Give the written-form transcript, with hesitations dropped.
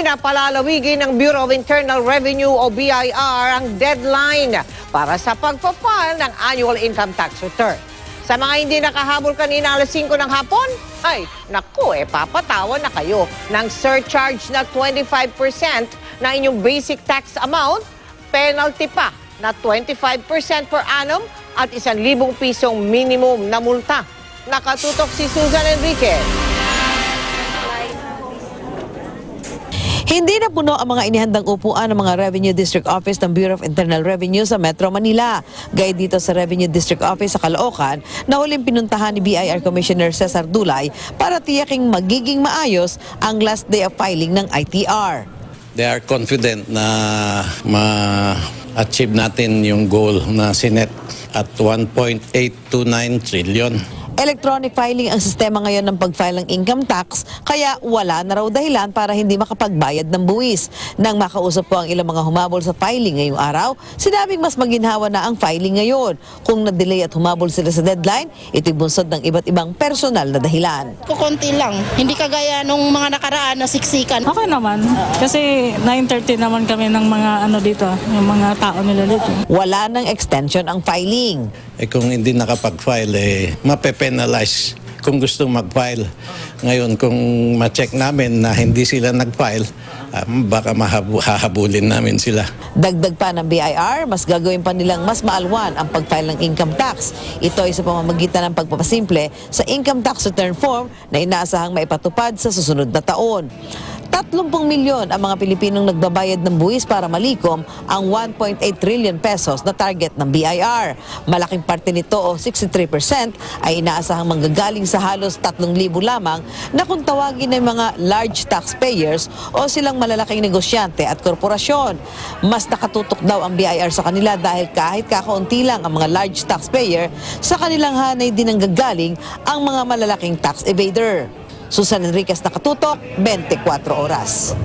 na palalawigin ng Bureau of Internal Revenue o BIR ang deadline para sa pagpa-file ng annual income tax return. Sa mga hindi nakahabol kanina alas 5 ng hapon, ay naku, papatawa na kayo ng surcharge na 25% na inyong basic tax amount, penalty pa na 25% per annum at 1,000 pisong minimum na multa. Nakatutok si Susan Enriquez. Hindi na puno ang mga inihandang upuan ng mga Revenue District Office ng Bureau of Internal Revenue sa Metro Manila. Gaya dito sa Revenue District Office sa Caloocan na huling pinuntahan ni BIR Commissioner Cesar Dulay para tiyaking magiging maayos ang last day of filing ng ITR. They are confident na ma-achieve natin yung goal na sinet at 1.829 trillion. Electronic filing ang sistema ngayon ng pag-file ng income tax, kaya wala na raw dahilan para hindi makapagbayad ng buwis. Nang makausap ko ang ilang mga humabol sa filing ngayong araw, sinabing mas maginhawa na ang filing ngayon. Kung na-delay at humabol sila sa deadline, ito'y bunsod ng iba't ibang personal na dahilan. Kukunti lang, hindi kagaya nung mga nakaraan na siksikan. Okay naman, kasi 9:30 naman kami ng mga dito, yung mga tao nila dito. Wala nang extension ang filing. Kung hindi nakapag-file, mape-penalize kung gusto mag-file. Ngayon, kung ma-check namin na hindi sila nag-file, baka hahabulin namin sila. Dagdag pa ng BIR, mas gagawin pa nilang mas maalwan ang pag-file ng income tax. Ito ay sa pamamagitan ng pagpapasimple sa income tax return form na inaasahang maipatupad sa susunod na taon. 30 milyon ang mga Pilipinong nagbabayad ng buwis para malikom ang 1.8 trillion pesos na target ng BIR. Malaking parte nito o 63% ay inaasahang manggagaling sa halos 3,000 lamang na kung tawagin ng mga large taxpayers o silang malalaking negosyante at korporasyon. Mas nakatutok daw ang BIR sa kanila dahil kahit kakaunti lang ang mga large taxpayer, sa kanilang hanay din ang gagaling ang mga malalaking tax evader. Susan Enriquez, nakatutok, 24 oras.